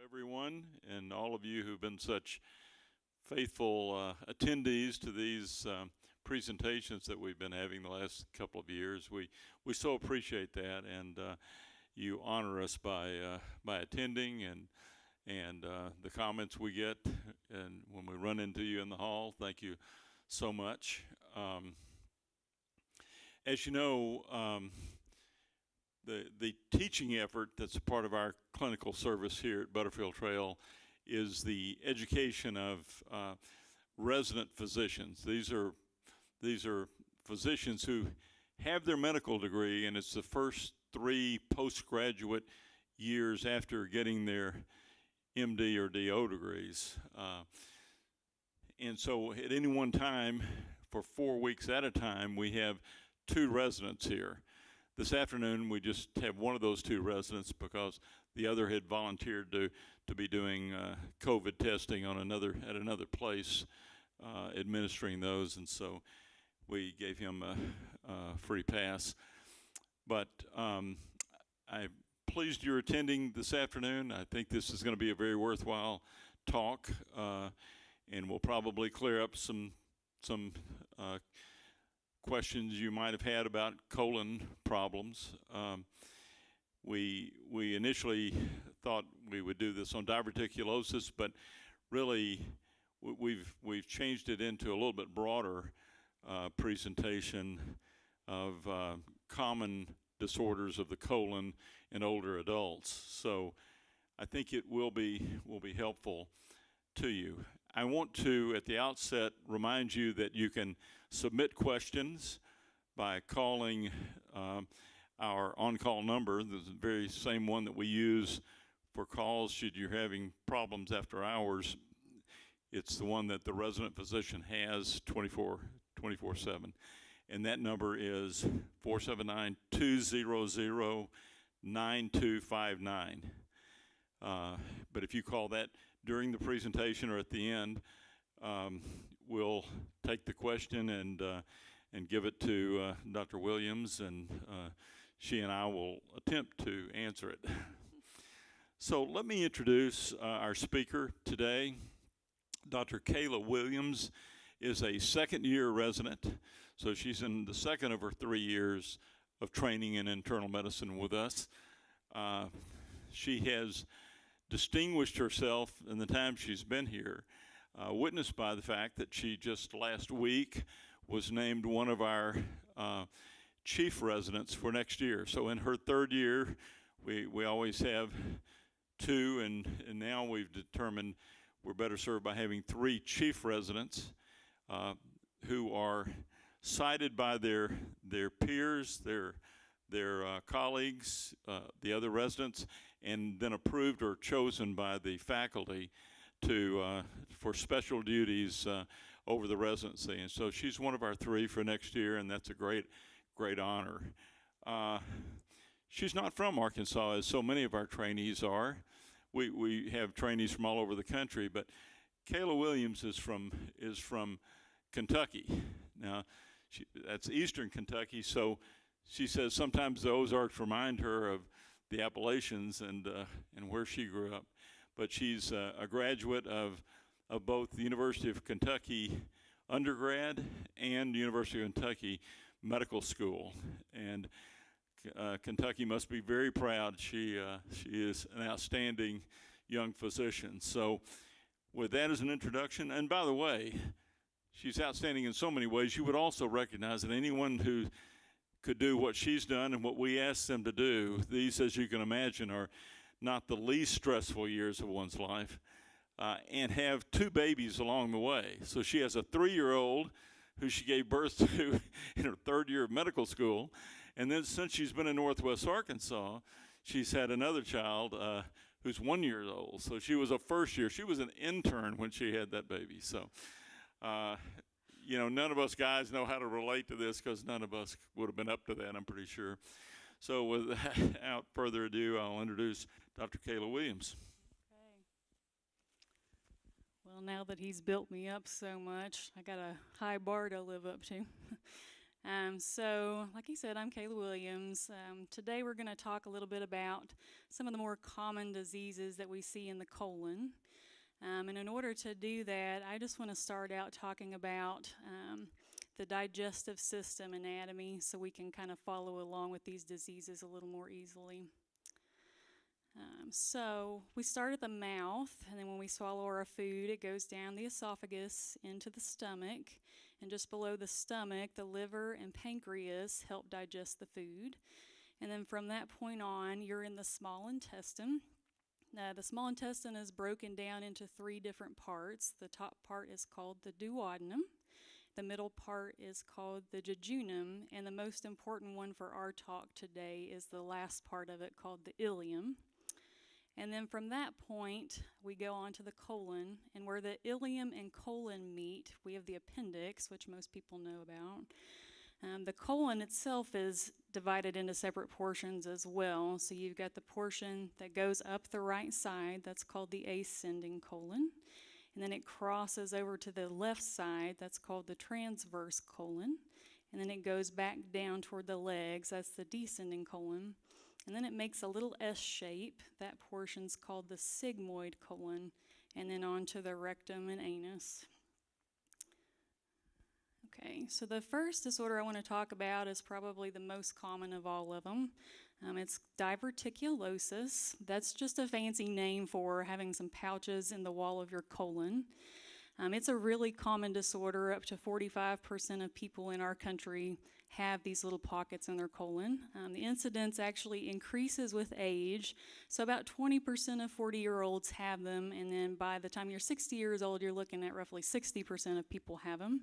everyone, and all of you who've been such faithful attendees to these presentations that we've been having the last couple of years. We so appreciate that, and you honor us by attending, and the comments we get, and when we run into you in the hall. Thank you so much. As you know, the teaching effort that's a part of our clinical service here at Butterfield Trail is the education of resident physicians. These are physicians who have their medical degree, and it's the first 3 postgraduate years after getting their MD or DO degrees. And so at any one time, for 4 weeks at a time, we have 2 residents here. This afternoon, we just have one of those 2 residents because the other had volunteered to be doing COVID testing on at another place, administering those, and so we gave him a free pass. But I'm pleased you're attending this afternoon. I think this is going to be a very worthwhile talk, and we'll probably clear up some questions you might have had about colon problems. We initially thought we would do this on diverticulosis, but really we've changed it into a little bit broader presentation of common disorders of the colon in older adults. So I think it will be helpful to you. I want to, at the outset, remind you that you can submit questions by calling our on-call number, the very same one that we use for calls should you're having problems after hours. It's the one that the resident physician has 24/7. And that number is 479-200-9259. But if you call that during the presentation or at the end, we'll take the question and give it to Dr. Williams, and she and I will attempt to answer it. So let me introduce our speaker today. Dr. Kayla Williams is a second-year resident, so she's in the second of her 3 years of training in internal medicine with us. She has distinguished herself in the time she's been here, witnessed by the fact that she just last week was named one of our chief residents for next year. So in her 3rd year, we always have 2, and now we've determined we're better served by having 3 chief residents who are cited by their peers, their colleagues, the other residents, and then approved or chosen by the faculty for special duties over the residency. And so she's one of our 3 for next year, and that's a great honor. She's not from Arkansas, as so many of our trainees are. We have trainees from all over the country, but Kayla Williams is from Kentucky. Now, that's eastern Kentucky, so she says sometimes the Ozarks remind her of the Appalachians and where she grew up. But she's a graduate of both the University of Kentucky undergrad and University of Kentucky Medical School. And Kentucky must be very proud. She is an outstanding young physician. So with that as an introduction, and by the way, she's outstanding in so many ways. You would also recognize that anyone who could do what she's done and what we asked them to do, these, as you can imagine, are not the least stressful years of one's life, and have 2 babies along the way. So she has a 3-year-old who she gave birth to in her 3rd year of medical school, and then since she's been in Northwest Arkansas, she's had another child who's 1 year old. So she was a first year. She was an intern when she had that baby. So, you know, none of us guys know how to relate to this because none of us would have been up to that, I'm pretty sure. So without further ado, I'll introduce Dr. Kayla Williams. Okay. Well, now that he's built me up so much, I got a high bar to live up to. So, like I said, I'm Kayla Williams. Today we're going to talk a little bit about some of the more common diseases that we see in the colon. And in order to do that, I just want to start out talking about the digestive system anatomy so we can kind of follow along with these diseases a little more easily. So we start at the mouth, and then when we swallow our food, it goes down the esophagus into the stomach. And just below the stomach, the liver and pancreas help digest the food. And then from that point on, you're in the small intestine. The small intestine is broken down into 3 different parts. The top part is called the duodenum. The middle part is called the jejunum. And the most important one for our talk today is the last part of it called the ileum. And then from that point, we go on to the colon, and where the ileum and colon meet, we have the appendix, which most people know about. The colon itself is divided into separate portions as well. So you've got the portion that goes up the right side, that's called the ascending colon. And then it crosses over to the left side, that's called the transverse colon. And then it goes back down toward the legs, that's the descending colon. And then it makes a little S shape. That portion's called the sigmoid colon, and then on to the rectum and anus. Okay, so the first disorder I want to talk about is probably the most common of all of them. It's diverticulosis. That's just a fancy name for having some pouches in the wall of your colon. It's a really common disorder. Up to 45% of people in our country have these little pockets in their colon. The incidence actually increases with age. So about 20% of 40-year-olds have them, and then by the time you're 60 years old, you're looking at roughly 60% of people have them.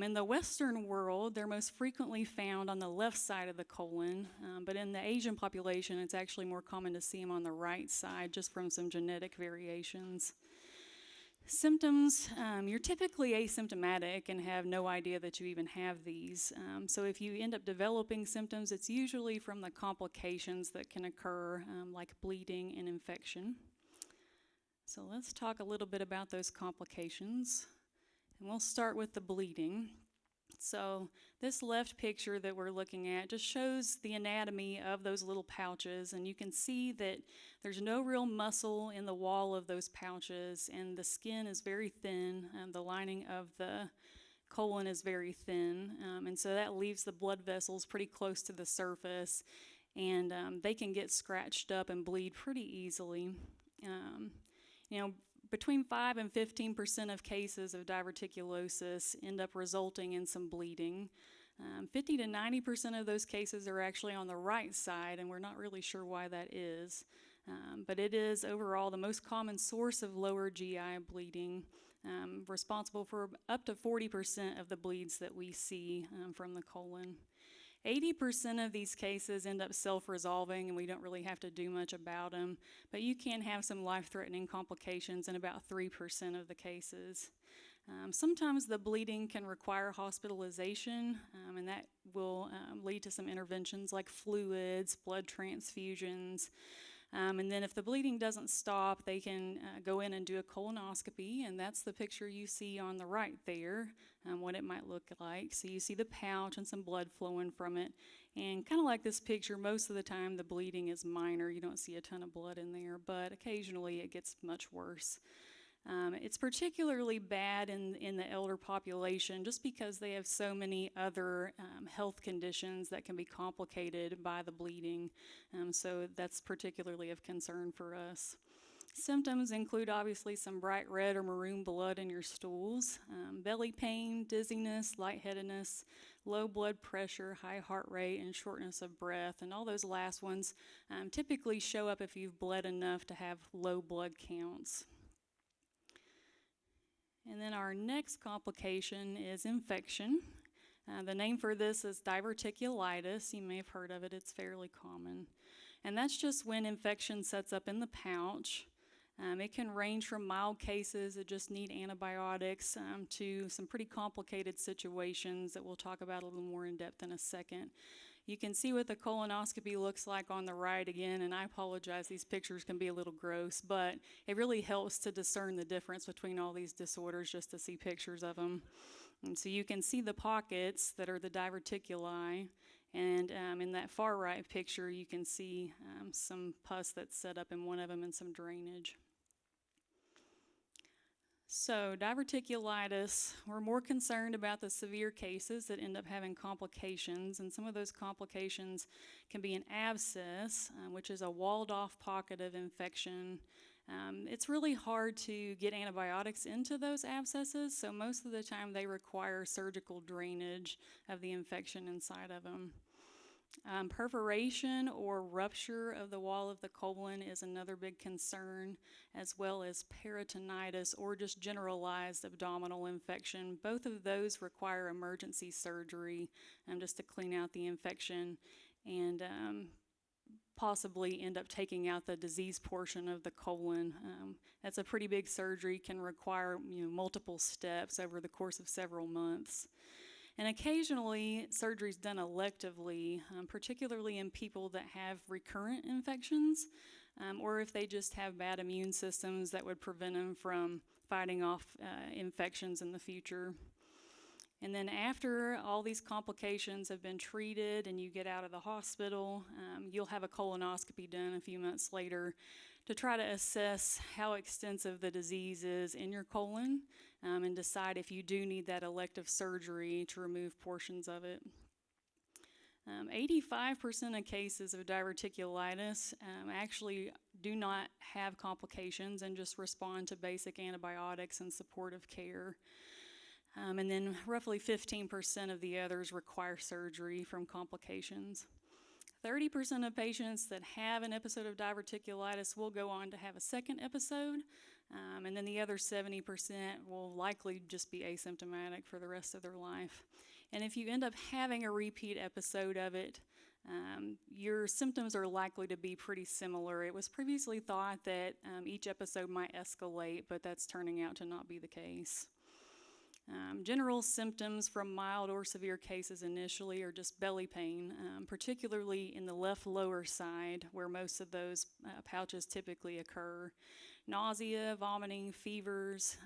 In the Western world, they're most frequently found on the left side of the colon, but in the Asian population, it's actually more common to see them on the right side, just from some genetic variations. Symptoms, you're typically asymptomatic and have no idea that you even have these. So if you end up developing symptoms, it's usually from the complications that can occur, like bleeding and infection. So let's talk a little bit about those complications. And we'll start with the bleeding. So this left picture that we're looking at just shows the anatomy of those little pouches, and you can see that there's no real muscle in the wall of those pouches, and the skin is very thin, and the lining of the colon is very thin, and so that leaves the blood vessels pretty close to the surface, and they can get scratched up and bleed pretty easily. Between 5 and 15% of cases of diverticulosis end up resulting in some bleeding. 50 to 90% of those cases are actually on the right side, and we're not really sure why that is. But it is overall the most common source of lower GI bleeding, responsible for up to 40% of the bleeds that we see from the colon. 80% of these cases end up self-resolving, and we don't really have to do much about them, but you can have some life-threatening complications in about 3% of the cases. Sometimes the bleeding can require hospitalization, and that will lead to some interventions like fluids, blood transfusions. And then if the bleeding doesn't stop, they can go in and do a colonoscopy, and that's the picture you see on the right there, what it might look like. So you see the pouch and some blood flowing from it. And kind of like this picture, most of the time the bleeding is minor. You don't see a ton of blood in there, but occasionally it gets much worse. It's particularly bad in the elder population just because they have so many other health conditions that can be complicated by the bleeding. So that's particularly of concern for us. Symptoms include obviously some bright red or maroon blood in your stools, belly pain, dizziness, lightheadedness, low blood pressure, high heart rate, and shortness of breath. And all those last ones typically show up if you've bled enough to have low blood counts. And then our next complication is infection. The name for this is diverticulitis. You may have heard of it. It's fairly common. And that's just when infection sets up in the pouch. It can range from mild cases that just need antibiotics to some pretty complicated situations that we'll talk about a little more in depth in a second. You can see what the colonoscopy looks like on the right again, and I apologize, these pictures can be a little gross, but it really helps to discern the difference between all these disorders just to see pictures of them. And so you can see the pockets that are the diverticuli, and in that far right picture you can see some pus that's set up in one of them and some drainage. So diverticulitis, we're more concerned about the severe cases that end up having complications, and some of those complications can be an abscess, which is a walled-off pocket of infection. It's really hard to get antibiotics into those abscesses, so most of the time they require surgical drainage of the infection inside of them. Perforation or rupture of the wall of the colon is another big concern, as well as peritonitis or just generalized abdominal infection. Both of those require emergency surgery just to clean out the infection and possibly end up taking out the disease portion of the colon. That's a pretty big surgery, can require multiple steps over the course of several months. And occasionally, surgery is done electively, particularly in people that have recurrent infections, or if they just have bad immune systems that would prevent them from fighting off infections in the future. And then after all these complications have been treated and you get out of the hospital, you'll have a colonoscopy done a few months later to try to assess how extensive the disease is in your colon and decide if you do need that elective surgery to remove portions of it. 85% of cases of diverticulitis actually do not have complications and just respond to basic antibiotics and supportive care. And then roughly 15% of the others require surgery from complications. 30% of patients that have an episode of diverticulitis will go on to have a second episode, and then the other 70% will likely just be asymptomatic for the rest of their life. And if you end up having a repeat episode of it, your symptoms are likely to be pretty similar. It was previously thought that each episode might escalate, but that's turning out to not be the case. General symptoms from mild or severe cases initially are just belly pain, particularly in the left lower side where most of those pouches typically occur. Nausea, vomiting, fevers,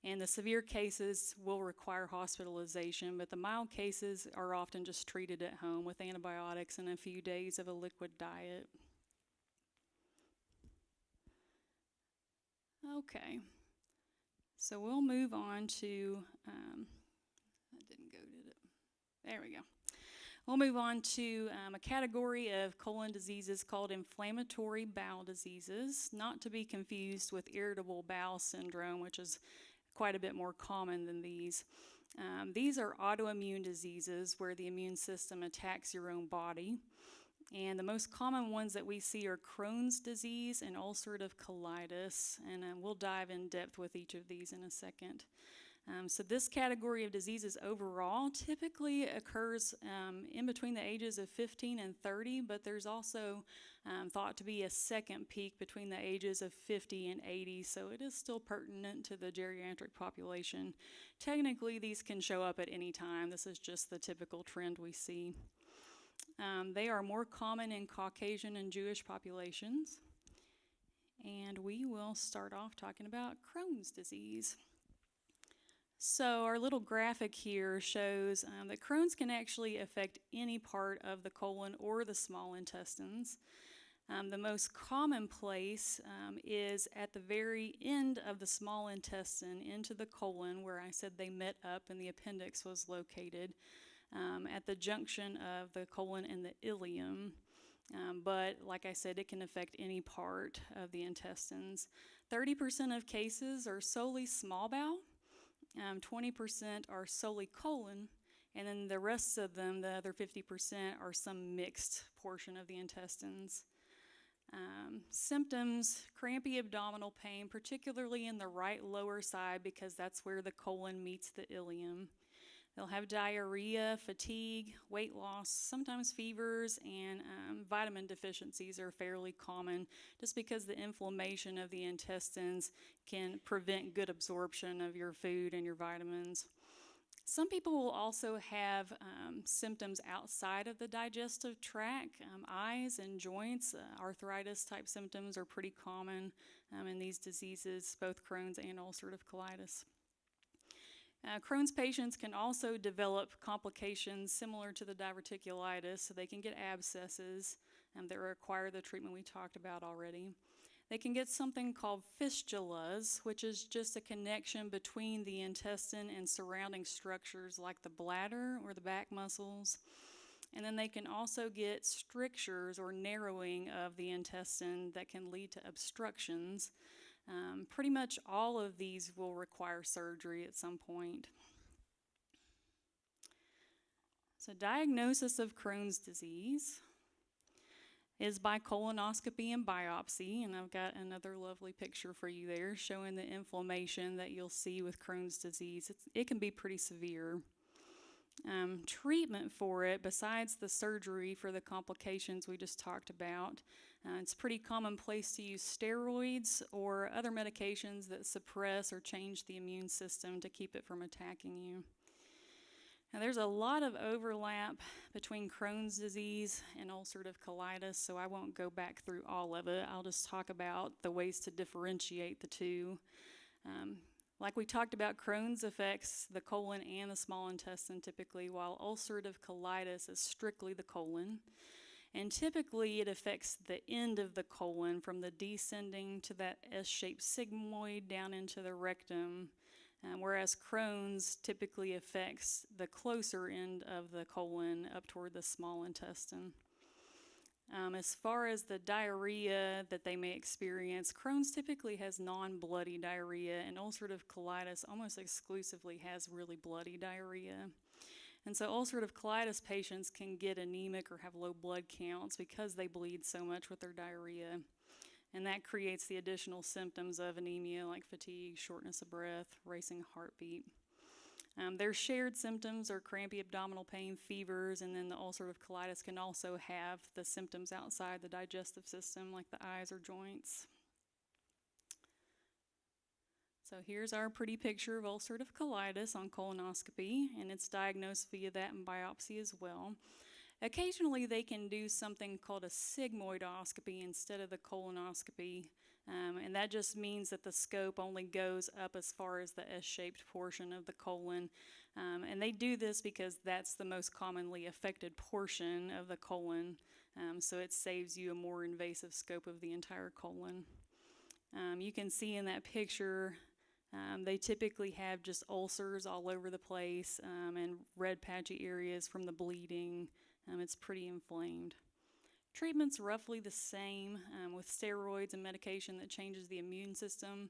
and the severe cases will require hospitalization, but the mild cases are often just treated at home with antibiotics and a few days of a liquid diet. Okay. So we'll move on to, that didn't go, did it? There we go. We'll move on to a category of colon diseases called inflammatory bowel diseases, not to be confused with irritable bowel syndrome, which is quite a bit more common than these. These are autoimmune diseases where the immune system attacks your own body. And the most common ones that we see are Crohn's disease and ulcerative colitis, and we'll dive in depth with each of these in a second. So this category of diseases overall typically occurs in between the ages of 15 and 30, but there's also thought to be a second peak between the ages of 50 and 80, so it is still pertinent to the geriatric population. Technically, these can show up at any time. This is just the typical trend we see. They are more common in Caucasian and Jewish populations. And we will start off talking about Crohn's disease. So our little graphic here shows that Crohn's can actually affect any part of the colon or the small intestines. The most common place is at the very end of the small intestine into the colon, where I said they met up and the appendix was located. At the junction of the colon and the ileum, but like I said, it can affect any part of the intestines. 30% of cases are solely small bowel, 20% are solely colon, and then the rest of them, the other 50%, are some mixed portion of the intestines. Symptoms: crampy abdominal pain, particularly in the right lower side because that's where the colon meets the ileum. They'll have diarrhea, fatigue, weight loss, sometimes fevers, and vitamin deficiencies are fairly common just because the inflammation of the intestines can prevent good absorption of your food and your vitamins. Some people will also have symptoms outside of the digestive tract. Eyes and joints, arthritis type symptoms are pretty common in these diseases, both Crohn's and ulcerative colitis. Crohn's patients can also develop complications similar to the diverticulitis, so they can get abscesses that require the treatment we talked about already. They can get something called fistulas, which is just a connection between the intestine and surrounding structures like the bladder or the back muscles. And then they can also get strictures or narrowing of the intestine that can lead to obstructions. Pretty much all of these will require surgery at some point. So diagnosis of Crohn's disease is by colonoscopy and biopsy, and I've got another lovely picture for you there showing the inflammation that you'll see with Crohn's disease. It can be pretty severe. Treatment for it, besides the surgery for the complications we just talked about, it's pretty commonplace to use steroids or other medications that suppress or change the immune system to keep it from attacking you. Now, there's a lot of overlap between Crohn's disease and ulcerative colitis, so I won't go back through all of it. I'll just talk about the ways to differentiate the two. Like we talked about, Crohn's affects the colon and the small intestine typically, while ulcerative colitis is strictly the colon. And typically it affects the end of the colon from the descending to that S-shaped sigmoid down into the rectum, whereas Crohn's typically affects the closer end of the colon up toward the small intestine. As far as the diarrhea that they may experience, Crohn's typically has non-bloody diarrhea, and ulcerative colitis almost exclusively has really bloody diarrhea. And so ulcerative colitis patients can get anemic or have low blood counts because they bleed so much with their diarrhea. And that creates the additional symptoms of anemia like fatigue, shortness of breath, racing heartbeat. Their shared symptoms are crampy abdominal pain, fevers, and then the ulcerative colitis can also have the symptoms outside the digestive system like the eyes or joints. So here's our pretty picture of ulcerative colitis on colonoscopy, and it's diagnosed via that and biopsy as well. Occasionally they can do something called a sigmoidoscopy instead of the colonoscopy, and that just means that the scope only goes up as far as the S-shaped portion of the colon. And they do this because that's the most commonly affected portion of the colon, so it saves you a more invasive scope of the entire colon. You can see in that picture they typically have just ulcers all over the place and red patchy areas from the bleeding. It's pretty inflamed. Treatment's roughly the same with steroids and medication that changes the immune system.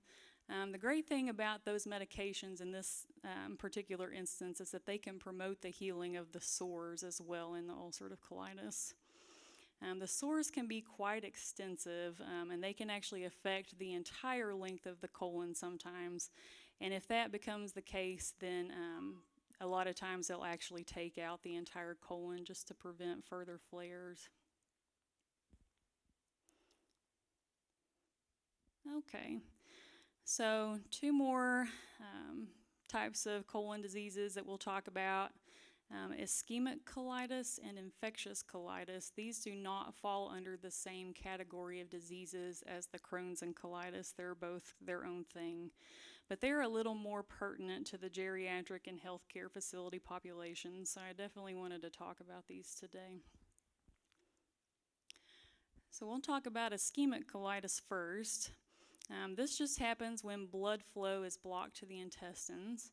The great thing about those medications in this particular instance is that they can promote the healing of the sores as well in the ulcerative colitis. The sores can be quite extensive, and they can actually affect the entire length of the colon sometimes. And if that becomes the case, then a lot of times they'll actually take out the entire colon just to prevent further flares. Okay, so two more types of colon diseases that we'll talk about. Ischemic colitis and infectious colitis. These do not fall under the same category of diseases as the Crohn's and colitis. They're both their own thing. But they're a little more pertinent to the geriatric and healthcare facility populations, so I definitely wanted to talk about these today. So we'll talk about ischemic colitis first. This just happens when blood flow is blocked to the intestines.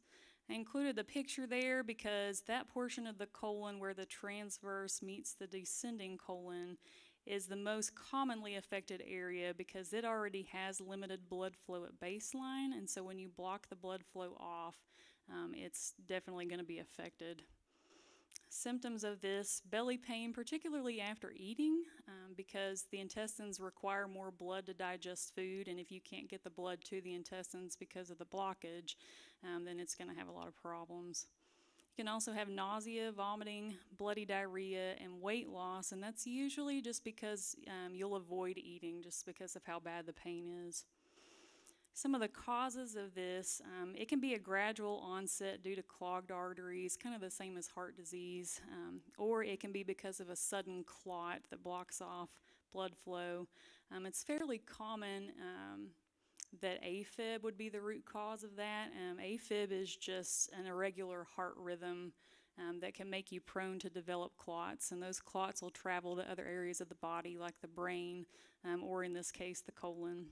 I included the picture there because that portion of the colon where the transverse meets the descending colon is the most commonly affected area because it already has limited blood flow at baseline, and so when you block the blood flow off, it's definitely going to be affected. Symptoms of this: belly pain, particularly after eating, because the intestines require more blood to digest food, and if you can't get the blood to the intestines because of the blockage, then it's going to have a lot of problems. You can also have nausea, vomiting, bloody diarrhea, and weight loss, and that's usually just because you'll avoid eating just because of how bad the pain is. Some of the causes of this, it can be a gradual onset due to clogged arteries, kind of the same as heart disease, or it can be because of a sudden clot that blocks off blood flow. It's fairly common that AFib would be the root cause of that. AFib is just an irregular heart rhythm that can make you prone to develop clots, and those clots will travel to other areas of the body like the brain, or in this case the colon.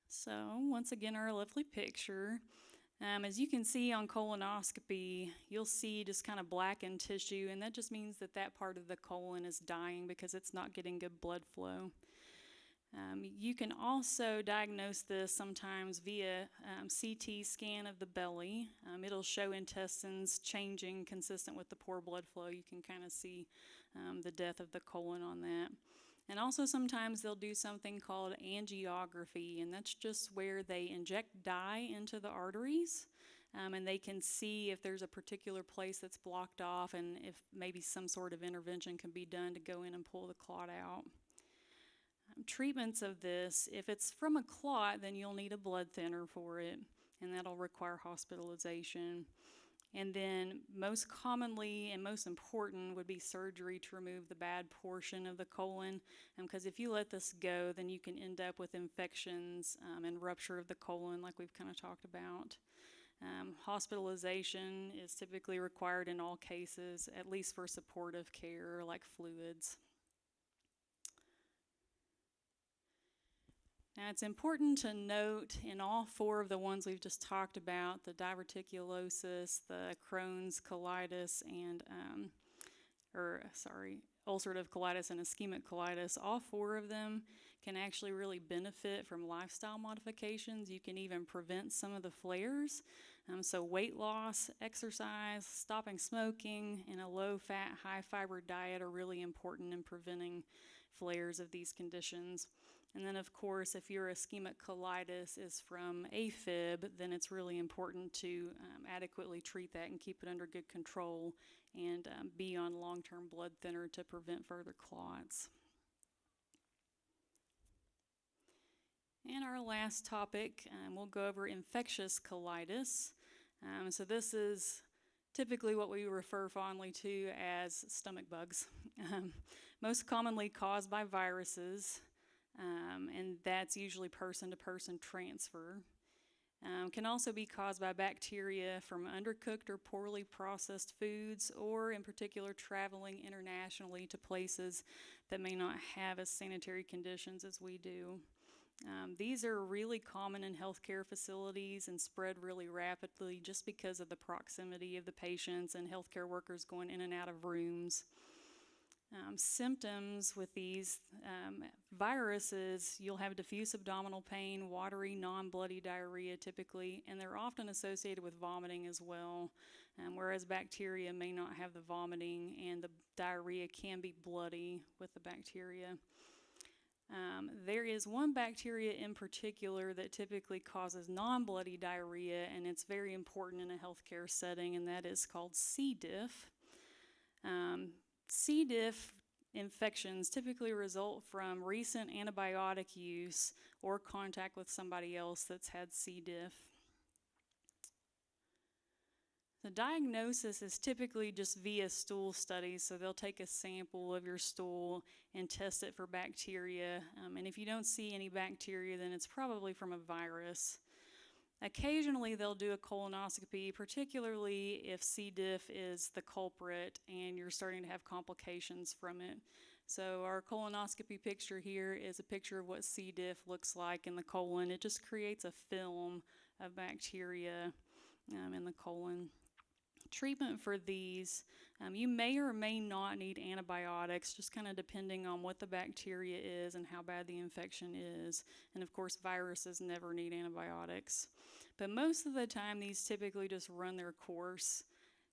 So once again, our lovely picture. As you can see on colonoscopy, you'll see just kind of blackened tissue, and that just means that that part of the colon is dying because it's not getting good blood flow. You can also diagnose this sometimes via CT scan of the belly. It'll show intestines changing consistent with the poor blood flow. You can kind of see the death of the colon on that. And also sometimes they'll do something called angiography, and that's just where they inject dye into the arteries, and they can see if there's a particular place that's blocked off and if maybe some sort of intervention can be done to go in and pull the clot out. Treatments of this, if it's from a clot, then you'll need a blood thinner for it, and that'll require hospitalization. And then most commonly and most important would be surgery to remove the bad portion of the colon, because if you let this go, then you can end up with infections and rupture of the colon like we've kind of talked about. Hospitalization is typically required in all cases, at least for supportive care like fluids. Now it's important to note in all four of the ones we've just talked about, the diverticulosis, the Crohn's colitis, and ulcerative colitis and ischemic colitis, all four of them can actually really benefit from lifestyle modifications. You can even prevent some of the flares. So weight loss, exercise, stopping smoking, and a low-fat, high-fiber diet are really important in preventing flares of these conditions. And then, of course, if your ischemic colitis is from AFib, then it's really important to adequately treat that and keep it under good control and be on long-term blood thinner to prevent further clots. And our last topic, we'll go over infectious colitis. So this is typically what we refer fondly to as stomach bugs, most commonly caused by viruses. And that's usually person-to-person transfer. Can also be caused by bacteria from undercooked or poorly processed foods, or in particular traveling internationally to places that may not have as sanitary conditions as we do. These are really common in healthcare facilities and spread really rapidly just because of the proximity of the patients and healthcare workers going in and out of rooms. Symptoms with these viruses, you'll have diffuse abdominal pain, watery, non-bloody diarrhea typically, and they're often associated with vomiting as well, whereas bacteria may not have the vomiting, and the diarrhea can be bloody with the bacteria. There is one bacteria in particular that typically causes non-bloody diarrhea, and it's very important in a healthcare setting, and that is called C. diff. C. diff infections typically result from recent antibiotic use or contact with somebody else that's had C. diff. The diagnosis is typically just via stool studies, so they'll take a sample of your stool and test it for bacteria, and if you don't see any bacteria, then it's probably from a virus. Occasionally they'll do a colonoscopy, particularly if C. diff is the culprit and you're starting to have complications from it. So our colonoscopy picture here is a picture of what C. diff looks like in the colon. It just creates a film of bacteria in the colon. Treatment for these, you may or may not need antibiotics, just kind of depending on what the bacteria is and how bad the infection is. And of course, viruses never need antibiotics. But most of the time, these typically just run their course.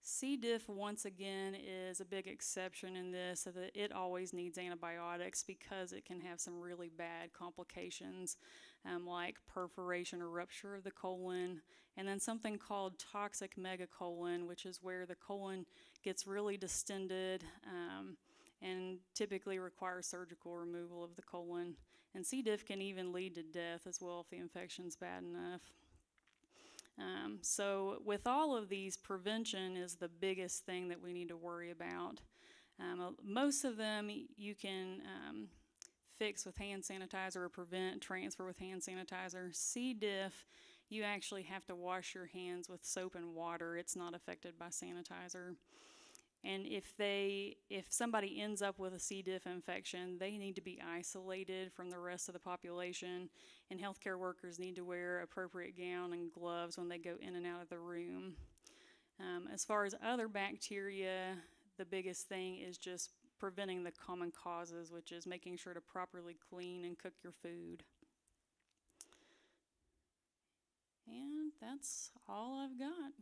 C. diff, once again, is a big exception in this, so that it always needs antibiotics because it can have some really bad complications, like perforation or rupture of the colon, and then something called toxic megacolon, which is where the colon gets really distended and typically requires surgical removal of the colon. And C. diff can even lead to death as well if the infection's bad enough. So with all of these, prevention is the biggest thing that we need to worry about. Most of them you can fix with hand sanitizer or prevent transfer with hand sanitizer. C. diff, you actually have to wash your hands with soap and water. It's not affected by sanitizer. And if somebody ends up with a C. diff infection, they need to be isolated from the rest of the population, and healthcare workers need to wear appropriate gown and gloves when they go in and out of the room. As far as other bacteria, the biggest thing is just preventing the common causes, which is making sure to properly clean and cook your food. And that's all I've got.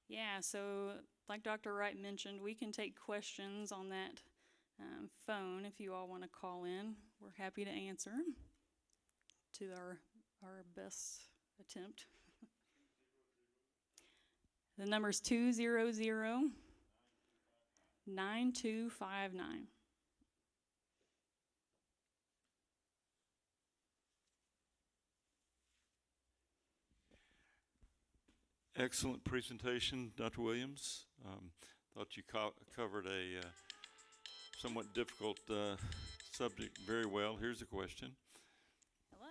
Yeah, so like Dr. Wright mentioned, we can take questions on that phone if you all want to call in. We're happy to answer to our best attempt. The number is 200-9259. Excellent presentation, Dr. Williams. Thought you covered a somewhat difficult subject very well. Here's a question. Hello.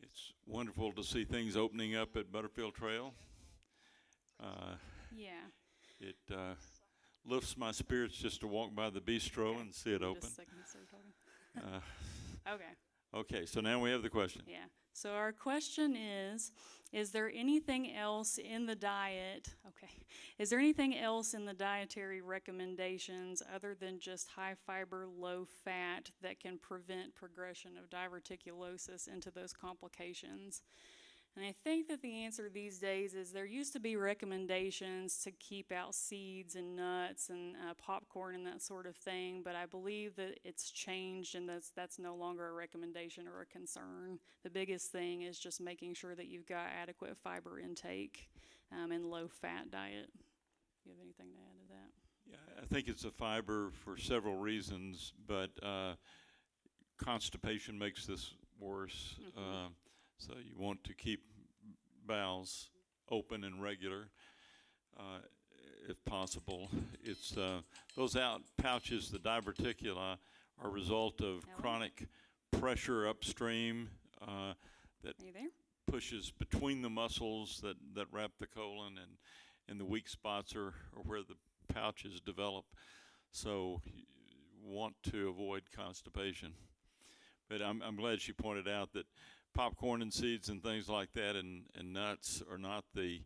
It's wonderful to see things opening up at Butterfield Trail. Yeah. It lifts my spirits just to walk by the bistro Okay. and see it open. Just a second, start talking. Okay. Okay, so now we have the question. Yeah. So our question is there anything else in the diet? Okay. Is there anything else in the dietary recommendations other than just high fiber, low fat that can prevent progression of diverticulosis into those complications? And I think that the answer these days is there used to be recommendations to keep out seeds and nuts and popcorn and that sort of thing, but I believe that it's changed and that's no longer a recommendation or a concern. The biggest thing is just making sure that you've got adequate fiber intake and low fat diet. Do you have anything to add to that? Yeah, I think it's a fiber for several reasons, but constipation makes this worse. Mm-hmm. So you want to keep bowels open and regular, if possible. It's those out pouches, the diverticula, are a result of chronic pressure upstream that Are you there? pushes between the muscles that wrap the colon, and the weak spots are where the pouches develop. So you want to avoid constipation. But I'm glad she pointed out that popcorn and seeds and things like that and nuts are not the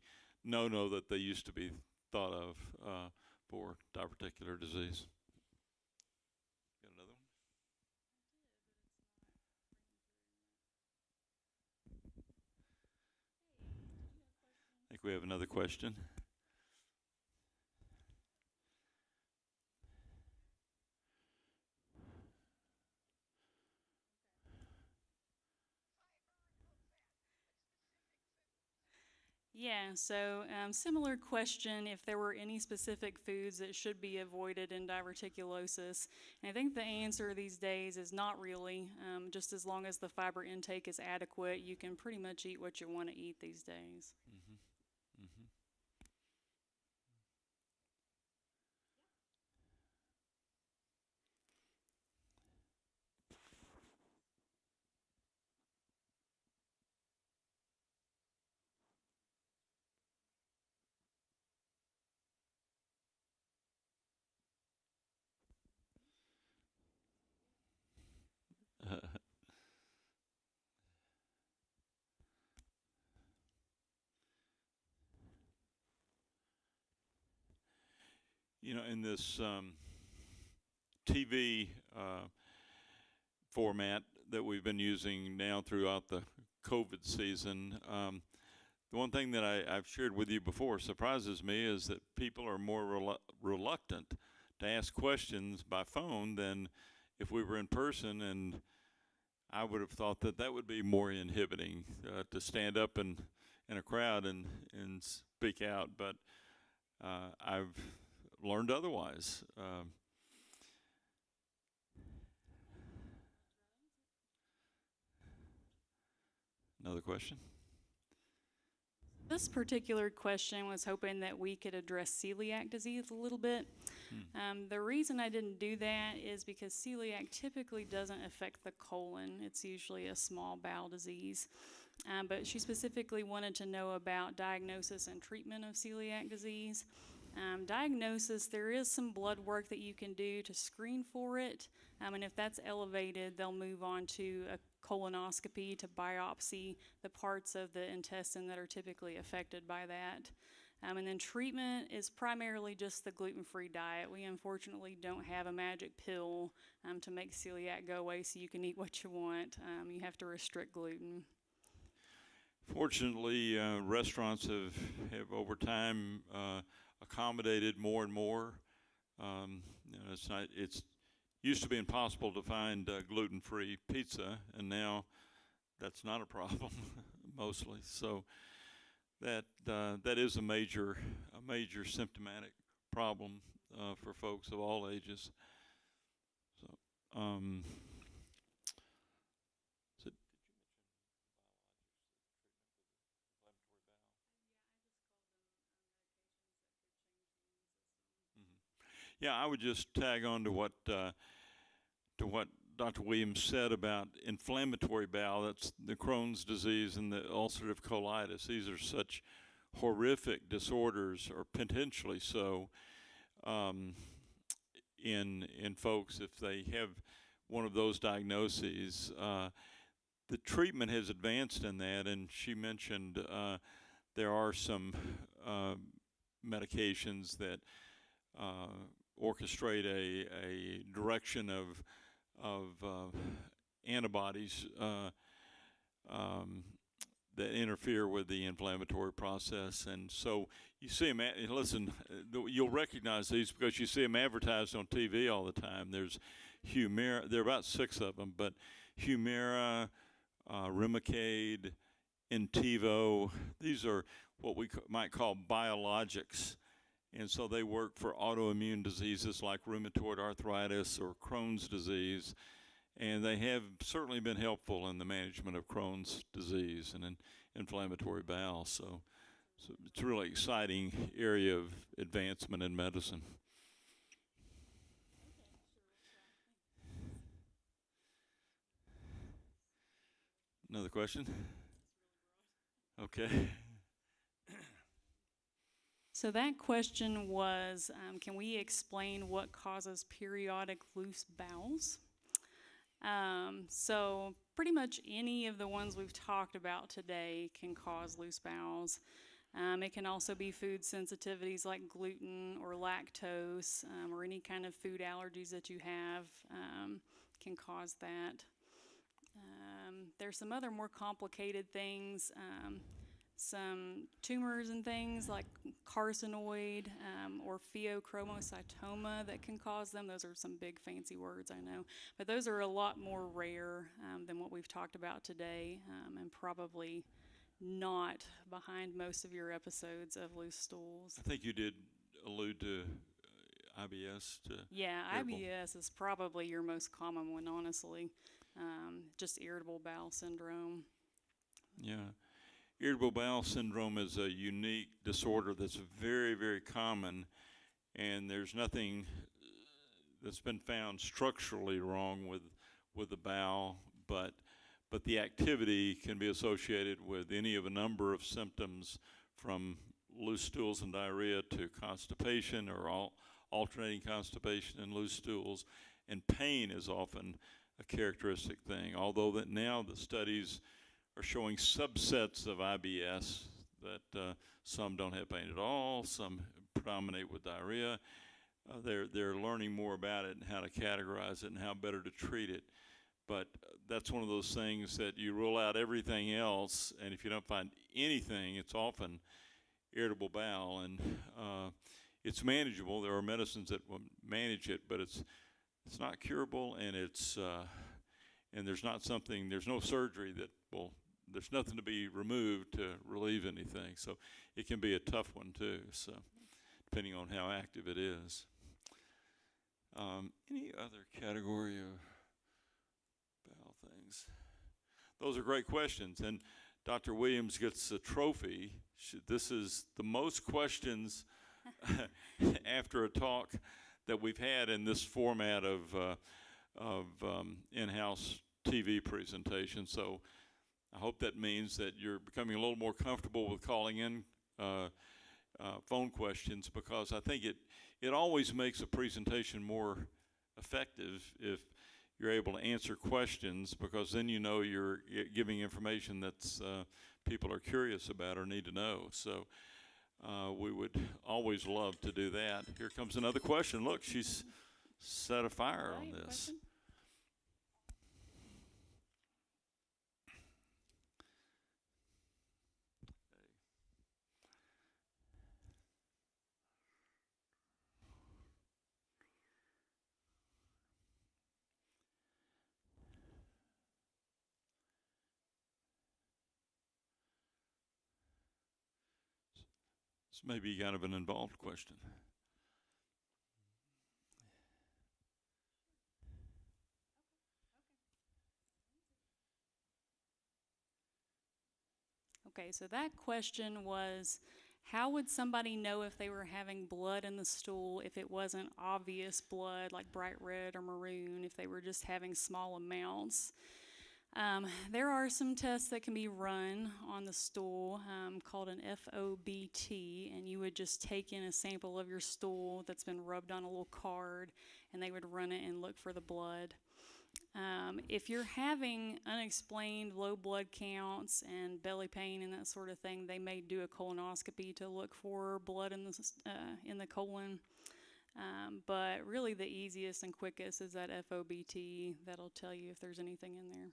no-no that they used to be thought of for diverticular disease. Got another one? I think we have another question. Yeah, so similar question, if there were any specific foods that should be avoided in diverticulosis. And I think the answer these days is not really. Just as long as the fiber intake is adequate, you can pretty much eat what you want to eat these days. Mm-hmm. Mm-hmm. You know, in this TV format that we've been using now throughout the COVID season, the one thing that I've shared with you before surprises me is that people are more reluctant ask questions by phone than if we were in person, and I would have thought that that would be more inhibiting to stand up in a crowd and speak out, but I've learned otherwise. Another question? This particular question was hoping that we could address celiac disease a little bit. The reason I didn't do that is because celiac typically doesn't affect the colon. It's usually a small bowel disease. But she specifically wanted to know about diagnosis and treatment of celiac disease. Diagnosis, there is some blood work that you can do to screen for it. And if that's elevated, they'll move on to a colonoscopy to biopsy the parts of the intestine that are typically affected by that. And then treatment is primarily just the gluten-free diet. We unfortunately don't have a magic pill to make celiac go away so you can eat what you want. You have to restrict gluten. Fortunately, restaurants have over time accommodated more and more. It's used to be impossible to find gluten-free pizza, and now that's not a problem mostly. So that is a major symptomatic problem for folks of all ages. So yeah, I would just tag on to what Dr. Williams said about inflammatory bowel. That's the Crohn's disease and the ulcerative colitis. These are such horrific disorders, or potentially so, in folks if they have one of those diagnoses. The treatment has advanced in that, and she mentioned there are some medications that orchestrate a direction of antibodies that interfere with the inflammatory process. And so you see them, listen, you'll recognize these because you see them advertised on TV all the time. There's Humira, there are about 6 of them, but Humira, Remicade, Intivo, these are what we might call biologics. And so they work for autoimmune diseases like rheumatoid arthritis or Crohn's disease. And they have certainly been helpful in the management of Crohn's disease and in inflammatory bowel. So it's a really exciting area of advancement in medicine. Another question? Okay. So that question was, can we explain what causes periodic loose bowels? So pretty much any of the ones we've talked about today can cause loose bowels. It can also be food sensitivities like gluten or lactose, or any kind of food allergies that you have can cause that. There's some other more complicated things. Some tumors and things like carcinoid or pheochromocytoma that can cause them. Those are some big fancy words, I know. But those are a lot more rare than what we've talked about today, and probably not behind most of your episodes of loose stools. I think you did allude to IBS. Yeah, IBS is probably your most common one, honestly. Just irritable bowel syndrome. Yeah. Irritable bowel syndrome is a unique disorder that's very, very common, and there's nothing that's been found structurally wrong with the bowel, but the activity can be associated with any of a number of symptoms, from loose stools and diarrhea to constipation, or alternating constipation and loose stools, and pain is often a characteristic thing, although that now the studies are showing subsets of IBS that some don't have pain at all, some predominate with diarrhea. They're learning more about it and how to categorize it and how better to treat it. But that's one of those things that you rule out everything else, and if you don't find anything, it's often irritable bowel. And it's manageable. There are medicines that will manage it, but it's not curable, and and there's no surgery that will. There's nothing to be removed to relieve anything. So it can be a tough one too. So depending on how active it is. Any other category of bowel things? Those are great questions, and Dr. Williams gets a trophy. This is the most questions after a talk that we've had in this format of in-house TV presentation. So I hope that means that you're becoming a little more comfortable with calling in phone questions, because I think it always makes a presentation more effective if you're able to answer questions, because then you know you're giving information that's people are curious about or need to know. So we would always love to do that. Here comes another question. Look, she's set a fire on this. Question? This may be kind of an involved question. Okay, so that question was, how would somebody know if they were having blood in the stool if it wasn't obvious blood, like bright red or maroon, if they were just having small amounts? There are some tests that can be run on the stool called an FOBT, and you would just take in a sample of your stool that's been rubbed on a little card, and they would run it and look for the blood. If you're having unexplained low blood counts and belly pain and that sort of thing, they may do a colonoscopy to look for blood in the colon. But really the easiest and quickest is that FOBT. That'll tell you if there's anything in there.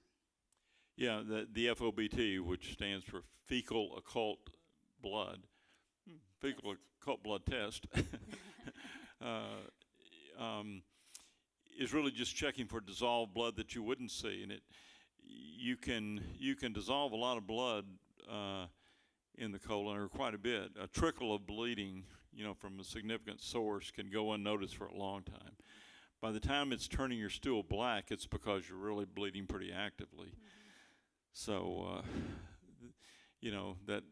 Yeah, the FOBT, which stands for fecal occult blood, fecal occult blood test, is really just checking for dissolved blood that you wouldn't see, and you can dissolve a lot of blood in the colon, or quite a bit. A trickle of bleeding, from a significant source can go unnoticed for a long time. By the time it's turning your stool black, it's because you're really bleeding pretty actively. So,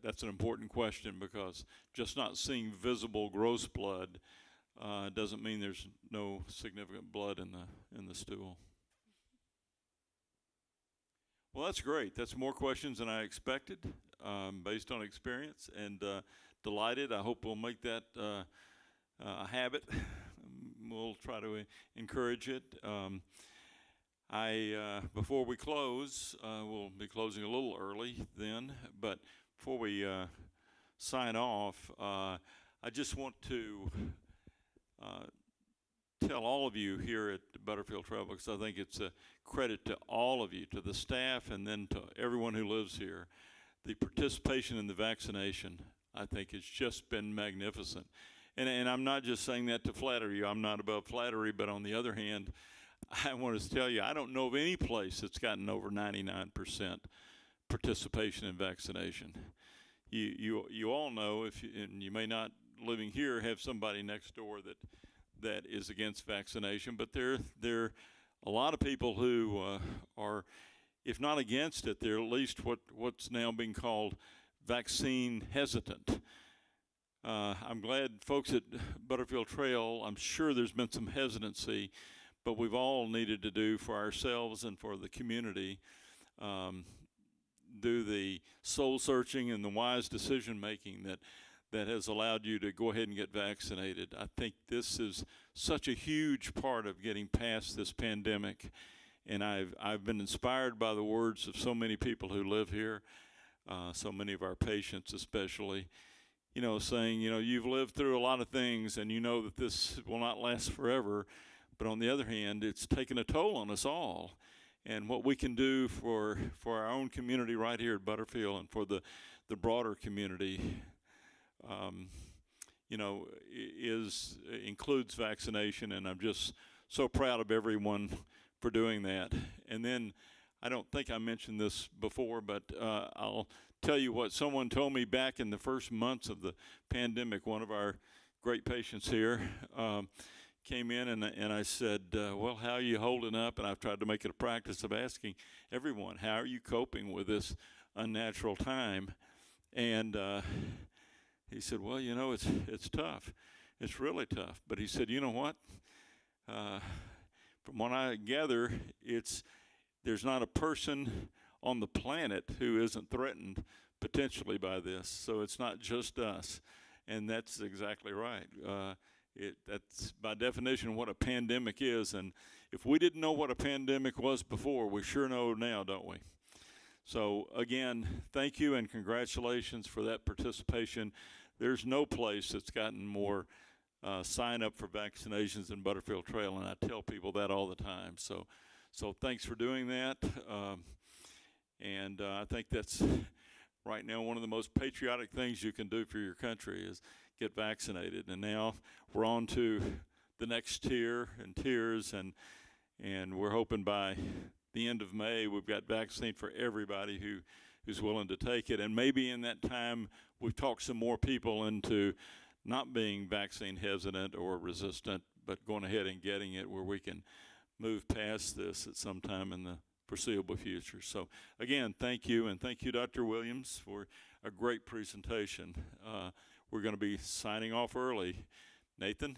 that's an important question, because just not seeing visible gross blood doesn't mean there's no significant blood in the stool. Well, that's great. That's more questions than I expected, based on experience, and delighted. I hope we'll make that a habit. We'll try to encourage it. Before we close, we'll be closing a little early then, but before we sign off, I just want to tell all of you here at Butterfield Travel, because I think it's a credit to all of you, to the staff, and then to everyone who lives here. The participation in the vaccination, I think, has just been magnificent. And I'm not just saying that to flatter you. I'm not above flattery, but on the other hand, I want to tell you, I don't know of any place that's gotten over 99% participation in vaccination. You all know, and you may not, living here, have somebody next door that is against vaccination, but there are a lot of people who are, if not against it, they're at least what's now being called vaccine hesitant. I'm glad folks at Butterfield Trail, I'm sure there's been some hesitancy, but we've all needed to do for ourselves and for the community, do the soul searching and the wise decision making that has allowed you to go ahead and get vaccinated. I think this is such a huge part of getting past this pandemic, and I've been inspired by the words of so many people who live here, so many of our patients especially, saying, you've lived through a lot of things and you know that this will not last forever, but on the other hand, it's taken a toll on us all. And what we can do for our own community right here at Butterfield and for the broader community includes vaccination, and I'm just so proud of everyone for doing that. And then, I don't think I mentioned this before, but I'll tell you what someone told me back in the first months of the pandemic. One of our great patients here came in, and I said, well, how are you holding up? And I've tried to make it a practice of asking everyone, how are you coping with this unnatural time? And he said, well, it's tough. It's really tough. But he said, you know what? From what I gather, there's not a person on the planet who isn't threatened potentially by this. So it's not just us. And that's exactly right. That's by definition what a pandemic is. And if we didn't know what a pandemic was before, we sure know now, don't we? So again, thank you and congratulations for that participation. There's no place that's gotten more sign up for vaccinations than Butterfield Trail, and I tell people that all the time. So thanks for doing that. And I think that's right now one of the most patriotic things you can do for your country is get vaccinated. And now we're on to the next tier and tiers, and we're hoping by the end of May we've got vaccine for everybody who's willing to take it. And maybe in that time we've talked some more people into not being vaccine hesitant or resistant, but going ahead and getting it, where we can move past this at some time in the foreseeable future. So again, thank you, and thank you, Dr. Williams, for a great presentation. We're going to be signing off early. Nathan?